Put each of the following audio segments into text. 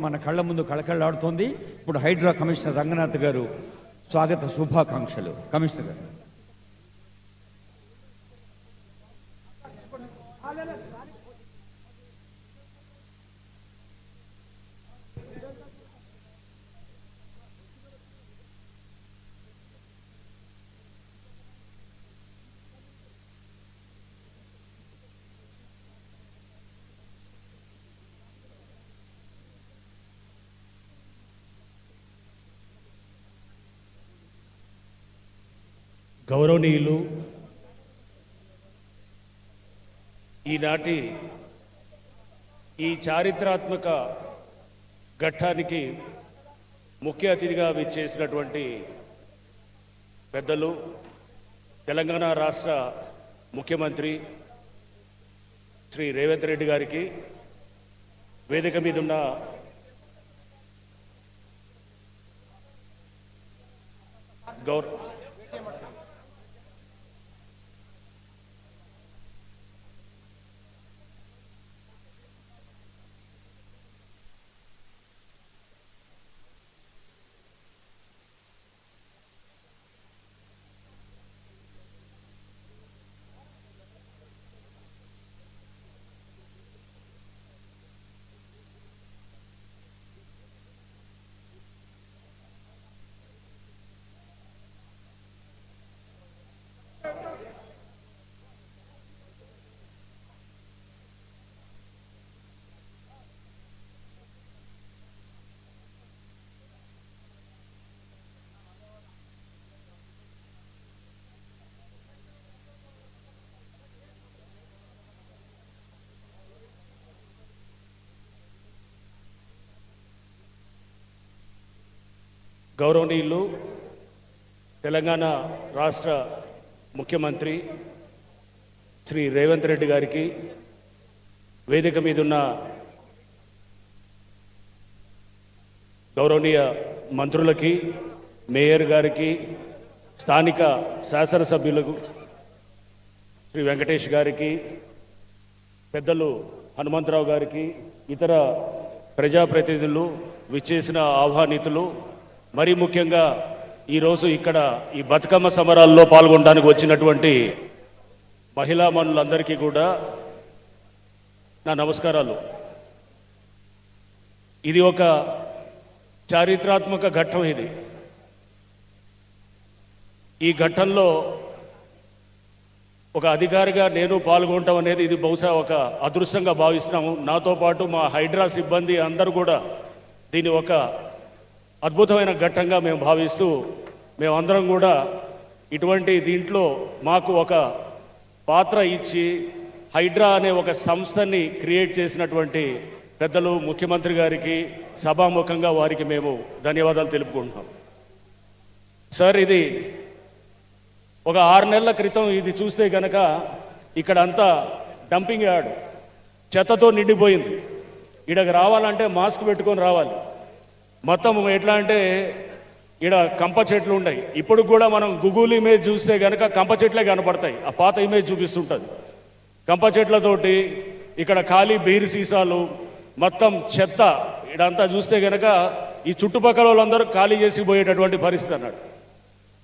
మన కళ్ళ ముందు కళకళలాడుతోంది. ఇప్పుడు హైడ్రా కమిషనర్ రంగనాథ్ గారు స్వాగత శుభాకాంక్షలు. కమిషనర్ గారు. గౌరవనీయులు, ఈనాటి ఈ చారిత్రాత్మక ఘట్టానికి ముఖ్య అతిథిగా విచ్చేసినటువంటి పెద్దలు, తెలంగాణ రాష్ట్ర ముఖ్యమంత్రి శ్రీ రేవంత్ రెడ్డి గారికి, వేదిక మీద ఉన్న గౌరవనీయులు, తెలంగాణ రాష్ట్ర ముఖ్యమంత్రి శ్రీ రేవంత్ రెడ్డి గారికి, వేదిక మీద ఉన్న గౌరవనీయ మంత్రులకి, మేయర్ గారికి, స్థానిక శాసనసభ్యులకు శ్రీ వెంకటేష్ గారికి, పెద్దలు హనుమంతరావు గారికి, ఇతర ప్రజాప్రతినిధులు, విచ్చేసిన ఆహ్వానితులు, మరి ముఖ్యంగా ఈరోజు ఇక్కడ ఈ బతుకమ్మ సమరాల్లో పాల్గొనడానికి వచ్చినటువంటి మహిళా మనులందరికీ కూడా నా నమస్కారాలు. ఇది ఒక చారిత్రాత్మక ఘట్టం. ఈ ఘట్టంలో ఒక అధికారిగా నేను పాల్గొనటం అనేది ఇది బహుశా ఒక అదృష్టంగా భావిస్తున్నాము. నాతో పాటు మా హైడ్రా సిబ్బంది అందరూ కూడా దీన్ని ఒక అద్భుతమైన ఘట్టంగా మేము భావిస్తూ, మేమందరం కూడా ఇటువంటి దీంట్లో మాకు ఒక పాత్ర ఇచ్చి హైడ్రా అనే ఒక సంస్థని క్రియేట్ చేసినటువంటి పెద్దలు ముఖ్యమంత్రి గారికి సభాముఖంగా వారికి మేము ధన్యవాదాలు తెలుపుకుంటున్నాం. సార్, ఇది ఒక 6 నెలల క్రితం ఇది చూస్తే కనుక ఇక్కడ అంతా డంపింగ్ యార్డ్ చెత్తతో నిండిపోయింది. ఇక్కడికి రావాలంటే మాస్క్ పెట్టుకొని రావాలి. మొత్తం ఎట్లా అంటే ఇక్కడ కంప చెట్లు ఉన్నాయి. ఇప్పుడు కూడా మనం గూగుల్ ఇమేజ్ చూస్తే కనుక కంప చెట్లే కనపడతాయి. ఆ పాత ఇమేజ్ చూపిస్తుంటుంది. కంప చెట్లతోటి ఇక్కడ ఖాళీ బీరు సీసాలు, మొత్తం చెత్త ఇదంతా చూస్తే కనుక ఈ చుట్టుపక్కల వాళ్ళందరూ ఖాళీ చేసి పోయేటటువంటి పరిస్థితి అన్నాడు.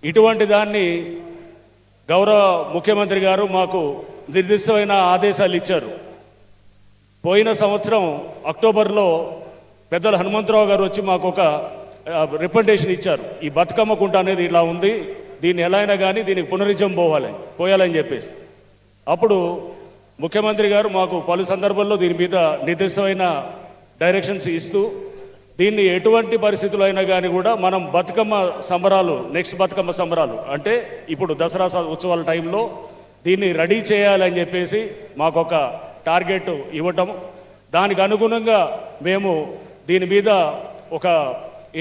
ఇటువంటి దాన్ని గౌరవ ముఖ్యమంత్రి గారు మాకు నిర్దిష్టమైన ఆదేశాలు ఇచ్చారు. పోయిన సంవత్సరం అక్టోబర్లో పెద్దలు హనుమంతరావు గారు వచ్చి మాకు ఒక రిప్రజెంటేషన్ ఇచ్చారు. ఈ బతుకమ్మ కుంట అనేది ఇలా ఉంది, దీన్ని ఎలా అయినా కానీ దీనికి పునరుజ్జీవం పోయాలని చెప్పేసి. అప్పుడు ముఖ్యమంత్రి గారు మాకు పలు సందర్భాల్లో దీని మీద నిర్దిష్టమైన డైరెక్షన్స్ ఇస్తూ, దీన్ని ఎటువంటి పరిస్థితులు అయినా కానీ కూడా మనం బతుకమ్మ సంబరాలు, నెక్స్ట్ బతుకమ్మ సంబరాలు అంటే ఇప్పుడు దసరా ఉత్సవాల టైంలో దీన్ని రెడీ చేయాలని చెప్పేసి మాకు ఒక టార్గెట్ ఇవ్వటం, దానికి అనుగుణంగా మేము దీని మీద ఒక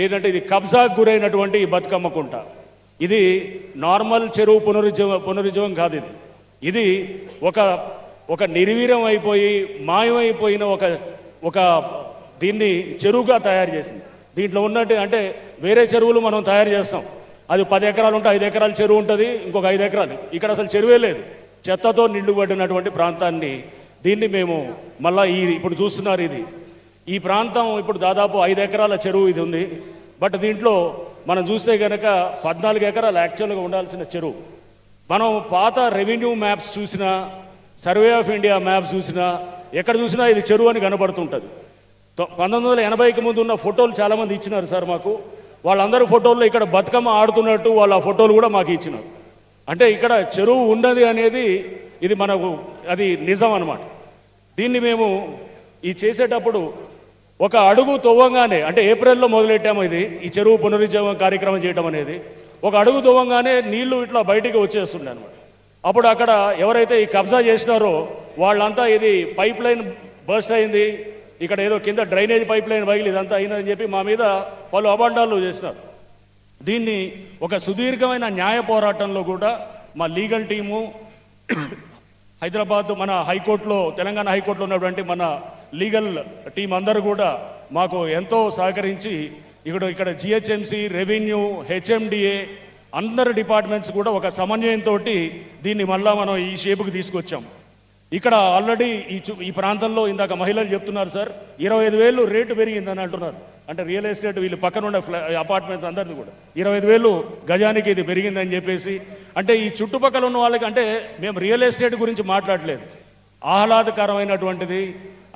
ఏంటంటే ఇది కబ్జాకు గురైనటువంటి ఈ బతుకమ్మ కుంట, ఇది నార్మల్ చెరువు పునరుజ్జీవం కాదు. ఇది ఒక నిర్వీర్యం అయిపోయి మాయమైపోయిన ఒక దీన్ని చెరువుగా తయారు చేసింది. దీంట్లో ఉన్నట్టు అంటే వేరే చెరువులు మనం తయారు చేస్తాం, అది 10 ఎకరాలు ఉంటే 5 ఎకరాల చెరువు ఉంటుంది, ఇంకొక 5 ఎకరాలు. ఇక్కడ అసలు చెరువే లేదు, చెత్తతో నిండుబడినటువంటి ప్రాంతాన్ని దీన్ని మేము మళ్ళీ ఇప్పుడు చూస్తున్నారు. ఈ ప్రాంతం ఇప్పుడు దాదాపు 5 ఎకరాల చెరువు ఇది ఉంది. బట్ దీంట్లో మనం చూస్తే కనుక 14 ఎకరాలు యాక్చువల్గా ఉండాల్సిన చెరువు. మనం పాత రెవెన్యూ మ్యాప్స్ చూసినా, సర్వే ఆఫ్ ఇండియా మ్యాప్స్ చూసినా, ఎక్కడ చూసినా ఇది చెరువు అని కనబడుతుంటుంది. 1980కి ముందు ఉన్న ఫోటోలు చాలామంది ఇచ్చినారు సార్ మాకు. వాళ్ళందరూ ఫోటోల్లో ఇక్కడ బతుకమ్మ ఆడుతున్నట్టు వాళ్ళ ఫోటోలు కూడా మాకు ఇచ్చినారు. అంటే ఇక్కడ చెరువు ఉన్నది అనేది ఇది మనకు అది నిజం అన్నమాట. దీన్ని మేము ఈ చేసేటప్పుడు ఒక అడుగు తవ్వంగానే, అంటే ఏప్రిల్లో మొదలెట్టాము ఇది ఈ చెరువు పునరుజ్జీవం కార్యక్రమం చేయడం అనేది. ఒక అడుగు తవ్వంగానే నీళ్లు ఇట్లా బయటికి వచ్చేస్తుండే అనమాట. అప్పుడు అక్కడ ఎవరైతే ఈ కబ్జా చేసినారో వాళ్ళంతా ఇది పైప్ లైన్ బర్స్ట్ అయింది, ఇక్కడ ఏదో కింద డ్రైనేజ్ పైప్ లైన్ పగిలి ఇదంతా అయిందని చెప్పి మా మీద పలు అబాండాలు చేసినారు. దీన్ని ఒక సుదీర్ఘమైన న్యాయ పోరాటంలో కూడా మా లీగల్ టీము హైదరాబాద్ మన హైకోర్టులో, తెలంగాణ హైకోర్టులో ఉన్నటువంటి మన లీగల్ టీం అందరూ కూడా మాకు ఎంతో సహకరించి ఇక్కడ జిహెచ్ఎంసి, రెవెన్యూ, హెచ్ఎండిఏ అందరు డిపార్ట్మెంట్స్ కూడా ఒక సమన్వయంతో దీన్ని మళ్ళా మనం ఈ షేపుకి తీసుకొచ్చాం. ఇక్కడ ఆల్రెడీ ఈ ప్రాంతంలో ఇందాక మహిళలు చెప్తున్నారు సార్, 25,000 రేటు పెరిగిందని అంటున్నారు. అంటే రియల్ ఎస్టేట్ వీళ్ళు పక్కన ఉండే అపార్ట్మెంట్స్ అందరిది కూడా 25,000 గజానికి ఇది పెరిగిందని చెప్పేసి. అంటే ఈ చుట్టుపక్కల ఉన్న వాళ్ళకి, అంటే మేము రియల్ ఎస్టేట్ గురించి మాట్లాడలేదు, ఆహ్లాదకరమైనటువంటిది.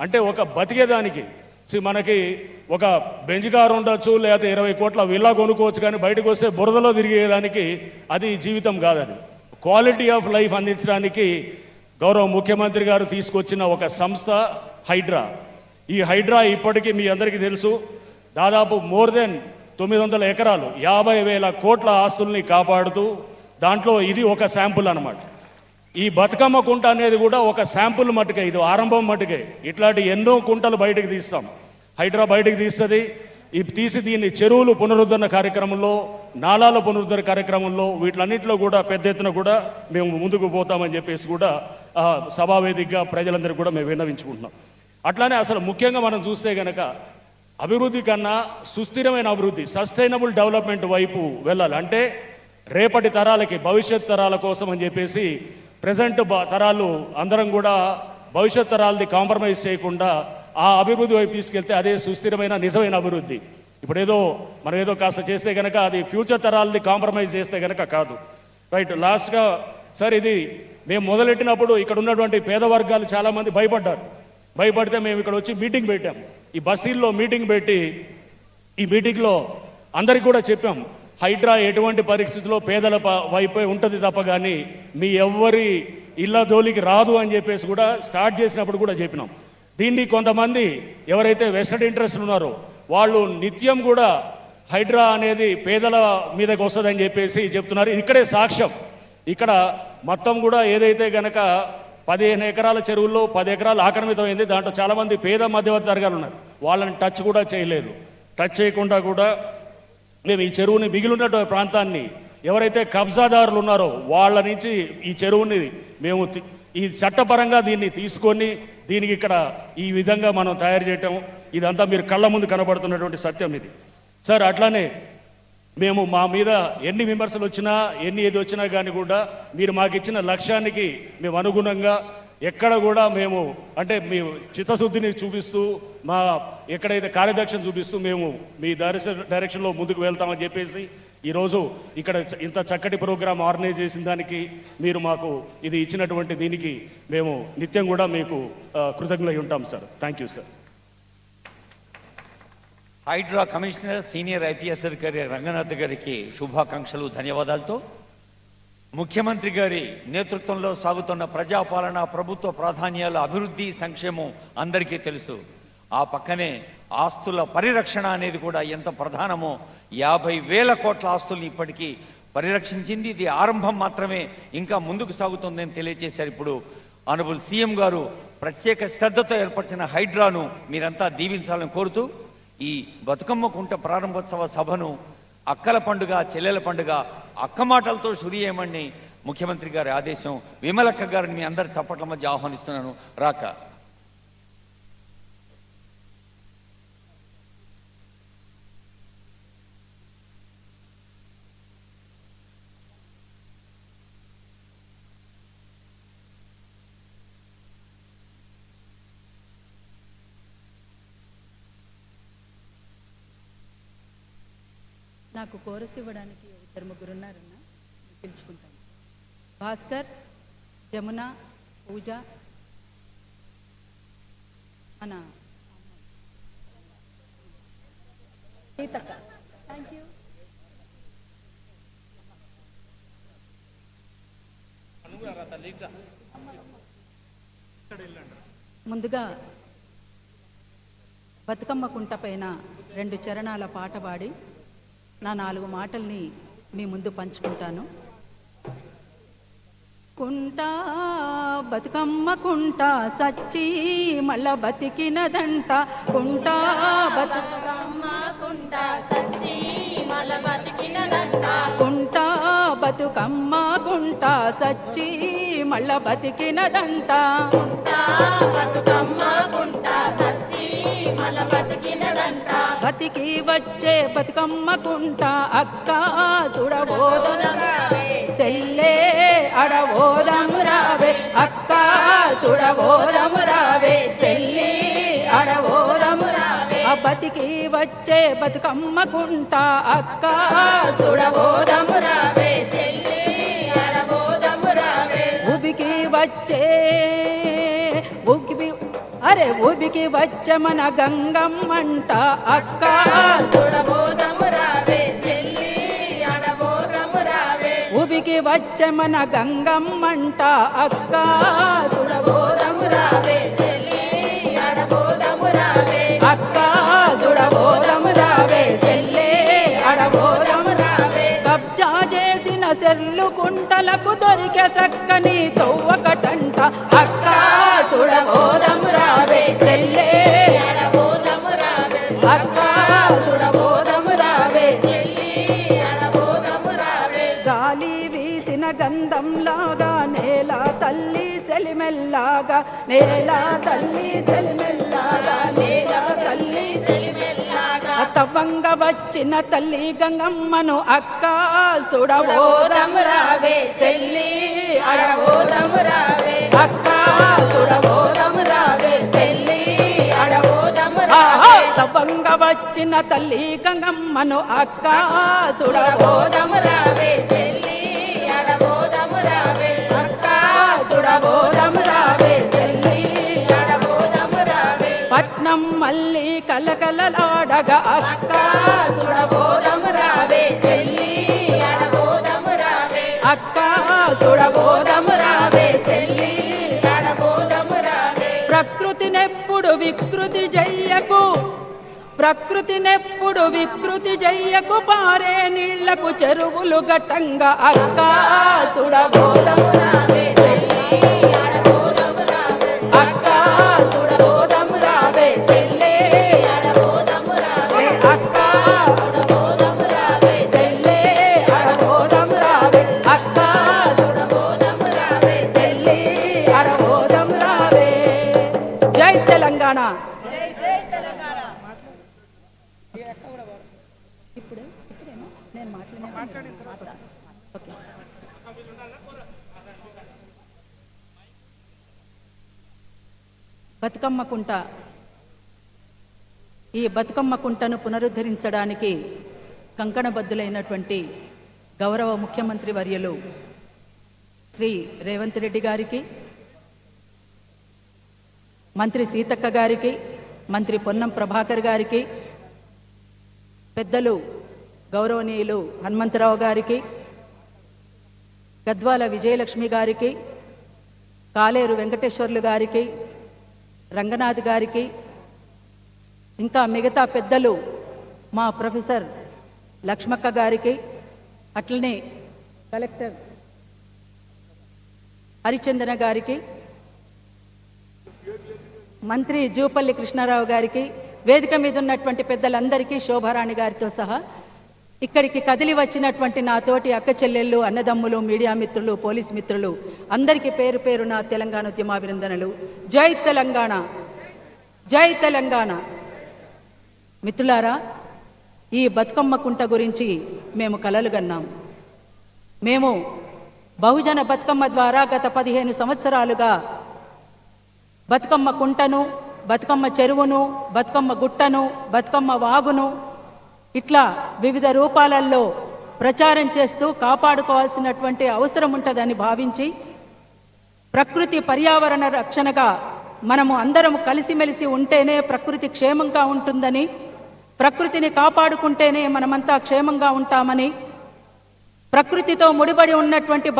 అంటే ఒక బతికేదానికి మనకి ఒక బెంజ్ కారు ఉండొచ్చు, లేకపోతే 20 కోట్ల విల్లా కొనుక్కోవచ్చు, కానీ బయటకు వస్తే బురదలో తిరిగేదానికి అది జీవితం కాదు. అది క్వాలిటీ ఆఫ్ లైఫ్ అందించడానికి గౌరవ ముఖ్యమంత్రి గారు తీసుకొచ్చిన ఒక సంస్థ హైడ్రా. ఈ హైడ్రా ఇప్పటికీ మీ అందరికీ తెలుసు, దాదాపు మోర్ దెన్ 900 ఎకరాలు 50,000 కోట్ల ఆస్తుల్ని కాపాడుతూ, దాంట్లో ఇది ఒక శాంపుల్ అన్నమాట. ఈ బతుకమ్మ కుంట అనేది కూడా ఒక శాంపుల్ మట్టుకే, ఇది ఆరంభం మట్టుకే. ఇట్లాంటి ఎన్నో కుంటలు బయటకు తీస్తాం, హైడ్రా బయటకు తీస్తుంది. తీసి దీన్ని చెరువులు పునరుద్ధరణ కార్యక్రమంలో, నాలాల పునరుద్ధరణ కార్యక్రమంలో, వీటిలన్నింటిలో కూడా పెద్ద ఎత్తున కూడా మేము ముందుకు పోతామని చెప్పేసి కూడా సభావేదికగా ప్రజలందరికీ కూడా మేము విన్నవించుకుంటున్నాం. అట్లానే అసలు ముఖ్యంగా మనం చూస్తే కనుక అభివృద్ధి కన్నా సుస్థిరమైన అభివృద్ధి, సస్టైనబుల్ డెవలప్మెంట్ వైపు వెళ్ళాలి. అంటే రేపటి తరాలకి, భవిష్యత్ తరాల కోసం అని చెప్పేసి ప్రజెంట్ తరాలు అందరం కూడా భవిష్యత్ తరాలది కాంప్రమైజ్ చేయకుండా ఆ అభివృద్ధి వైపు తీసుకెళ్తే అదే సుస్థిరమైన నిజమైన అభివృద్ధి. ఇప్పుడు మనం ఏదో కాస్త చేస్తే కనుక అది ఫ్యూచర్ తరాలది కాంప్రమైజ్ చేస్తే కనుక కాదు. రైట్. లాస్ట్గా సార్, ఇది మేము మొదలెట్టినప్పుడు ఇక్కడ ఉన్నటువంటి పేద వర్గాలు చాలామంది భయపడితే మేము ఇక్కడ వచ్చి మీటింగ్ పెట్టాం. ఈ బస్సీల్లో మీటింగ్ పెట్టి ఈ మీటింగ్లో అందరికి కూడా చెప్పాం, హైడ్రా ఎటువంటి పరిస్థితుల్లో పేదల వైపే ఉంటుంది తప్ప కానీ మీ ఎవ్వరి ఇళ్ళ జోలికి రాదు అని చెప్పేసి కూడా స్టార్ట్ చేసినప్పుడు కూడా చెప్పినాం. దీన్ని కొంతమంది ఎవరైతే వెస్టెడ్ ఇంట్రెస్ట్ ఉన్నారో వాళ్ళు నిత్యం కూడా హైడ్రా అనేది పేదల మీదకి వస్తుందని చెప్పేసి చెప్తున్నారు. ఇక్కడే సాక్ష్యం. ఇక్కడ మొత్తం కూడా ఏదైతే గనక 15 ఎకరాల చెరువుల్లో 10 ఎకరాలు ఆక్రమితమైంది. దాంట్లో చాలామంది పేద మధ్యవర్తి వర్గాలు ఉన్నారు, వాళ్ళని టచ్ కూడా చేయలేదు. టచ్ చేయకుండా కూడా మేము ఈ చెరువుని, మిగిలినటువంటి ప్రాంతాన్ని ఎవరైతే కబ్జాదారులు ఉన్నారో వాళ్ళ నుంచి ఈ చెరువుని మేము ఈ చట్టపరంగా దీన్ని తీసుకొని దీనికి ఇక్కడ ఈ విధంగా మనం తయారు చేయటం, ఇదంతా మీరు కళ్ళ ముందు కనబడుతున్నటువంటి సత్యం ఇది సార్. అట్లానే మేము మా మీద ఎన్ని విమర్శలు వచ్చినా, ఏది వచ్చినా కానీ కూడా మీరు మాకు ఇచ్చిన లక్ష్యానికి మేము అనుగుణంగా ఎక్కడ కూడా మేము, అంటే మీ చిత్తశుద్ధిని చూపిస్తూ, మా ఎక్కడైతే కార్యదక్షను చూపిస్తూ మేము మీ డైరెక్షన్లో ముందుకు వెళ్తామని చెప్పేసి ఈరోజు ఇక్కడ ఇంత చక్కటి ప్రోగ్రాం ఆర్గనైజ్ చేసిన దానికి, మీరు మాకు ఇది ఇచ్చినటువంటి దీనికి మేము నిత్యం కూడా మీకు కృతజ్ఞులై ఉంటాం sir. Thank you sir. Hydraa commissioner, senior IPS అధికారి రంగనాథ్ గారికి శుభాకాంక్షలు, ధన్యవాదాలతో ముఖ్యమంత్రి గారి నేతృత్వంలో సాగుతున్న ప్రజాపాలన, ప్రభుత్వ ప్రాధాన్యాలు, అభివృద్ధి, సంక్షేమం అందరికీ తెలుసు. ఆ పక్కనే ఆస్తుల పరిరక్షణ అనేది కూడా ఎంత ప్రధానమో, 50,000 కోట్ల ఆస్తుల్ని ఇప్పటికీ పరిరక్షించింది. ఇది ఆరంభం మాత్రమే, ఇంకా ముందుకు సాగుతుందని తెలియజేశారు. ఇప్పుడు ఆనరబుల్ సీఎం గారు ప్రత్యేక శ్రద్ధతో ఏర్పరిచిన హైడ్రాను మీరంతా దీవించాలని కోరుతూ ఈ బతుకమ్మ కుంట ప్రారంభోత్సవ సభను అక్కల పండుగ, చెల్లెల పండుగ, అక్క మాటలతో షురు చేయమని ముఖ్యమంత్రి గారి ఆదేశం. విమలక్క గారిని మీ అందరి చప్పట్ల మధ్య ఆహ్వానిస్తున్నాను. రాక నాకు కోరస్ ఇవ్వడానికి ఇద్దరు ముగ్గురు ఉన్నారన్న, పిలుచుకుంటాను. భాస్కర్, జమున, పూజ, మన సీతక్క. Thank you. ముందుగా బతుకమ్మ కుంట పైన 2 చరణాల పాట పాడి నా 4 మాటల్ని మీ ముందు పంచుకుంటాను. కుంట బతుకమ్మ కుంట సచ్చి మళ్ళా బతికినదంట. కుంట బతుకమ్మ కుంట సచ్చి మళ్ళా బతికినదంట. కుంట బతుకమ్మ కుంట సచ్చి మళ్ళా బతికినదంట. కుంట బతుకమ్మ కుంట సచ్చి మళ్ళా బతికినదంట. బతికి వచ్చే బతుకమ్మ కుంట అక్క చూడబోదమురావే చెల్లే అడబోదమురావే. అక్క చూడబోదమురావే చెల్లి అడబోదమురావే. బతికి వచ్చే బతుకమ్మ కుంట అక్క చూడబోదమురావే చెల్లి అడబోదమురావే. ఉబికి వచ్చే ఉబికి వచ్చే మన గంగమ్మంట అక్క చూడబోదమురావే చెల్లి అడబోదమురావే. ఉబికి వచ్చే మన గంగమ్మంట అక్క చూడబోదమురావే చెల్లి అడబోదమురావే. అక్క చూడబోదమురావే చెల్లి అడబోదమురావే. కబ్జా చేసిన సెర్లు కుంటలకు దొరికే చక్కని తవ్వకటంట అక్క చూడబోదమురావే చెల్లే అడబోదమురావే. అక్క చూడబోదమురావే చెల్లి అడబోదమురావే. గాలి వీసిన గంధంలాగా నేల తల్లి సెలిమెల్లాగా, నేల తల్లి సెలిమెల్లాగా, నేల తల్లి సెలిమెల్లాగా. తవ్వంగ వచ్చిన తల్లి గంగమ్మను అక్క చూడబోదమురావే చెల్లి అడబోదమురావే. అక్క చూడబోదమురావే చెల్లి అడబోదమురావే. తవ్వంగ వచ్చిన తల్లి గంగమ్మను అక్క చూడబోదమురావే చెల్లి అడబోదమురావే. అక్క చూడబోదమురావే చెల్లి అడబోదమురావే. పట్నం మళ్ళీ కలకలలాడగా అక్క చూడబోదమురావే చెల్లి అడబోదమురావే. అక్క చూడబోదమురావే చెల్లి అడబోదమురావే. ప్రకృతినెప్పుడు వికృతి చెయ్యకు, ప్రకృతినెప్పుడు వికృతి చెయ్యకు, పారే నీళ్లకు చెరువులు గట్టంగా అక్క చూడబోదమురావే చెల్లి అడబోదమురావే. అక్క చూడబోదమురావే చెల్లి అడబోదమురావే. అక్క చూడబోదమురావే చెల్లి అడబోదమురావే. అక్క చూడబోదమురావే చెల్లి అడబోదమురావే. జై తెలంగాణ. ఇప్పుడేమో నేను మాట్లాడినా. ఓకే. బతుకమ్మ కుంట, ఈ బతుకమ్మ కుంటను పునరుద్ధరించడానికి కంకణబద్ధులైనటువంటి గౌరవ ముఖ్యమంత్రి వర్యులు శ్రీ రేవంత్ రెడ్డి గారికి, మంత్రి సీతక్క గారికి, మంత్రి పొన్నం ప్రభాకర్ గారికి, పెద్దలు గౌరవనీయులు హనుమంతరావు గారికి, గద్వాల విజయలక్ష్మి గారికి, కాలేరు వెంకటేశ్వర్లు గారికి, రంగనాథ్ గారికి, ఇంకా మిగతా పెద్దలు మా ప్రొఫెసర్ లక్ష్మక్క గారికి, అట్లనే కలెక్టర్ హరిచందన గారికి, మంత్రి జూపల్లి కృష్ణారావు గారికి, వేదిక మీద ఉన్నటువంటి పెద్దలందరికీ, శోభారాణి గారితో సహా ఇక్కడికి కదిలి వచ్చినటువంటి నా తోటి అక్క చెల్లెళ్ళు, అన్నదమ్ములు, మీడియా మిత్రులు, పోలీస్ మిత్రులు అందరికీ పేరు పేరున తెలంగాణ ఉద్యమాభినందనలు. జై తెలంగాణ, జై తెలంగాణ. మిత్రులారా, ఈ బతుకమ్మ కుంట గురించి మేము కలలు కన్నాం. మేము బహుజన బతుకమ్మ ద్వారా గత 15 సంవత్సరాలుగా బతుకమ్మ కుంటను, బతుకమ్మ చెరువును, బతుకమ్మ గుట్టను, బతుకమ్మ వాగును ఇట్లా వివిధ రూపాలలో ప్రచారం చేస్తూ కాపాడుకోవాల్సినటువంటి అవసరం ఉంటుందని భావించి ప్రకృతి పర్యావరణ రక్షణగా మనము అందరం కలిసిమెలిసి ఉంటేనే ప్రకృతి క్షేమంగా ఉంటుందని, ప్రకృతిని కాపాడుకుంటేనే మనమంతా క్షేమంగా ఉంటామని, ప్రకృతితో ముడిపడి ఉన్నటువంటి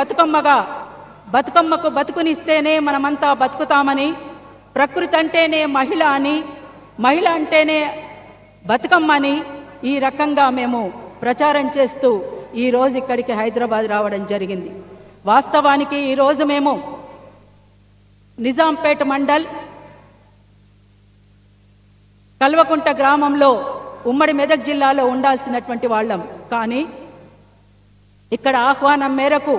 బతుకమ్మకు బతుకునిస్తేనే మనమంతా బతుకుతామని, ప్రకృతి అంటేనే మహిళ అని, మహిళ అంటేనే బతుకమ్మ అని ఈ రకంగా మేము ప్రచారం చేస్తూ ఈరోజు ఇక్కడికి హైదరాబాద్ రావడం జరిగింది. వాస్తవానికి ఈరోజు మేము నిజాంపేట మండల్ కల్వకుంట గ్రామంలో ఉమ్మడి మెదక్ జిల్లాలో ఉండాల్సినటువంటి వాళ్ళం. కానీ ఇక్కడ ఆహ్వానం మేరకు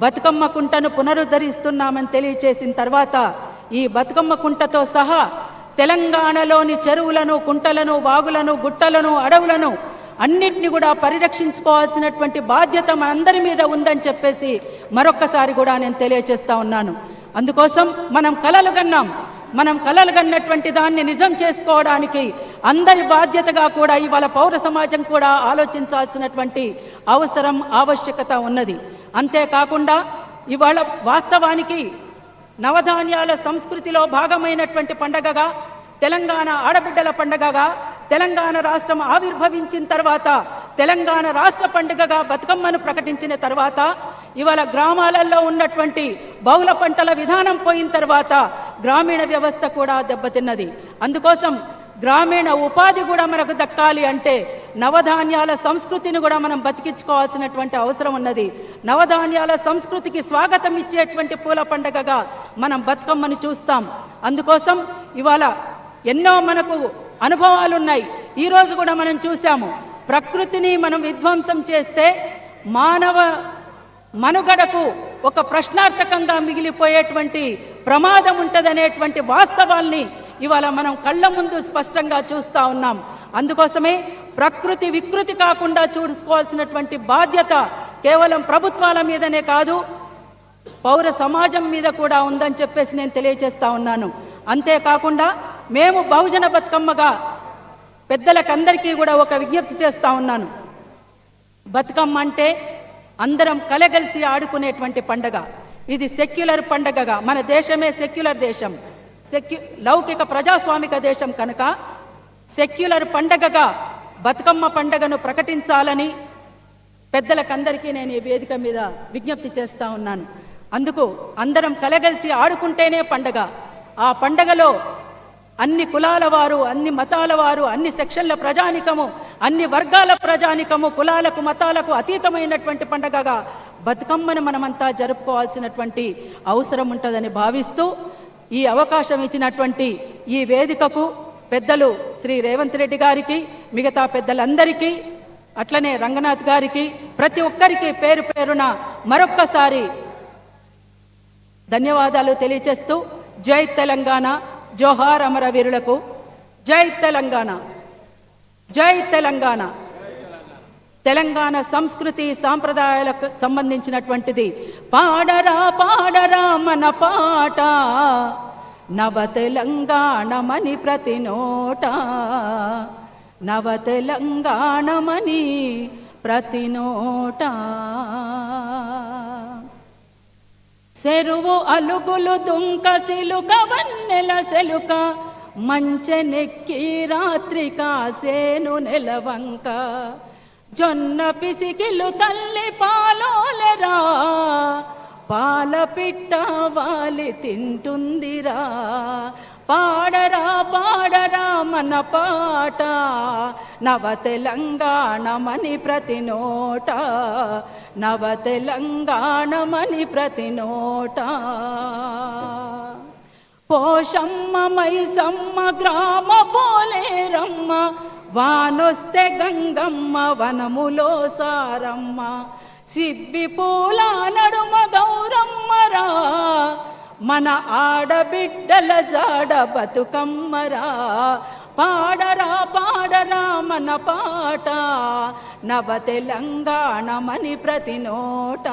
బతుకమ్మ కుంటను పునరుద్ధరిస్తున్నామని తెలియచేసిన తర్వాత ఈ బతుకమ్మ కుంటతో సహా తెలంగాణలోని చెరువులను, కుంటలను, వాగులను, గుట్టలను, అడవులను అన్నిటిని కూడా పరిరక్షించుకోవాల్సినటువంటి బాధ్యత మనందరి మీద ఉందని చెప్పేసి మరొక్కసారి కూడా నేను తెలియచేస్తా ఉన్నాను. అందుకోసం మనం కలలు కన్నటువంటి దాన్ని నిజం చేసుకోవడానికి అందరి బాధ్యతగా కూడా ఇవాళ పౌర సమాజం కూడా ఆలోచించాల్సినటువంటి అవసరం, ఆవశ్యకత ఉన్నది. అంతేకాకుండా ఇవాళ వాస్తవానికి నవధాన్యాల సంస్కృతిలో భాగమైనటువంటి పండగగా, తెలంగాణ ఆడబిడ్డల పండగగా, తెలంగాణ రాష్ట్రం ఆవిర్భవించిన తర్వాత తెలంగాణ రాష్ట్ర పండుగగా బతుకమ్మను ప్రకటించిన తర్వాత ఇవాళ గ్రామాలలో ఉన్నటువంటి బహుళ పంటల విధానం పోయిన తర్వాత గ్రామీణ వ్యవస్థ కూడా దెబ్బతిన్నది. అందుకోసం గ్రామీణ ఉపాధి కూడా మనకు దక్కాలి అంటే నవధాన్యాల సంస్కృతిని కూడా మనం బతికించుకోవాల్సినటువంటి అవసరం ఉన్నది. నవధాన్యాల సంస్కృతికి స్వాగతం ఇచ్చేటువంటి పూల పండుగగా మనం బతుకమ్మని చూస్తాం. అందుకోసం ఇవాళ ఎన్నో మనకు అనుభవాలు ఉన్నాయి. ఈరోజు కూడా మనం చూసాము, ప్రకృతిని మనం విధ్వంసం చేస్తే మానవ మనుగడకు ఒక ప్రశ్నార్థకంగా మిగిలిపోయేటువంటి ప్రమాదం ఉంటుందనేటువంటి వాస్తవాల్ని ఇవాళ మనం కళ్ళ ముందు స్పష్టంగా చూస్తా ఉన్నాం. అందుకోసమే ప్రకృతి వికృతి కాకుండా చూసుకోవాల్సినటువంటి బాధ్యత కేవలం ప్రభుత్వాల మీదనే కాదు, పౌర సమాజం మీద కూడా ఉందని చెప్పేసి నేను తెలియజేస్తా ఉన్నాను. అంతేకాకుండా మేము బహుజన బతుకమ్మగా పెద్దలకందరికీ కూడా ఒక విజ్ఞప్తి చేస్తా ఉన్నాను. బతుకమ్మ అంటే అందరం కలగలిసి ఆడుకునేటువంటి పండగ. ఇది సెక్యులర్ పండగగా, మన దేశమే సెక్యులర్ దేశం, లౌకిక ప్రజాస్వామిక దేశం కనుక సెక్యులర్ పండగగా బతుకమ్మ పండగను ప్రకటించాలని పెద్దలకందరికీ నేను ఈ వేదిక మీద విజ్ఞప్తి చేస్తా ఉన్నాను. అందుకు అందరం కలగలిసి ఆడుకుంటేనే పండగ. ఆ పండగలో అన్ని కులాల వారు, అన్ని మతాల వారు, అన్ని సెక్షన్ల ప్రజానికము, అన్ని వర్గాల ప్రజానికము, కులాలకు మతాలకు అతీతమైనటువంటి పండగగా బతుకమ్మను మనమంతా జరుపుకోవాల్సినటువంటి అవసరం ఉంటుందని భావిస్తూ ఈ అవకాశం ఇచ్చినటువంటి ఈ వేదికకు పెద్దలు శ్రీ రేవంత్ రెడ్డి గారికి, మిగతా పెద్దలందరికీ, అట్లనే రంగనాథ్ గారికి, ప్రతి ఒక్కరికి పేరు పేరున మరొక్కసారి ధన్యవాదాలు తెలియజేస్తూ జై తెలంగాణ, జోహార్ అమరవీరులకు, జై తెలంగాణ, జై తెలంగాణ. తెలంగాణ సంస్కృతి సాంప్రదాయాలకు సంబంధించినటువంటిది. పాడరా పాడరా మన పాట, నవ తెలంగాణమని ప్రతి నోట, నవ తెలంగాణమని ప్రతి నోట. చెరువు అలుగులు దుంక సిలుక వన్నెల సెలుక, మంచెనెక్కి రాత్రి కాసేను నెలవంక, జొన్న పిసికిలు తల్లి పాలోలెరా, పాల పిట్ట వాలి తింటుందిరా. పాడరా పాడరా మన పాట, నవ తెలంగాణమని ప్రతి నోట, నవ తెలంగాణమని ప్రతి నోట. పోషమ్మ మైసమ్మ గ్రామ పోలేరమ్మ, వానొస్తే గంగమ్మ వనములో సారమ్మ, సిబ్బి పూల నడుమ గౌరమ్మరా, మన ఆడబిడ్డల జాడ బతుకమ్మరా. పాడరా పాడరా మన పాట, నవ తెలంగాణమని ప్రతి నోట.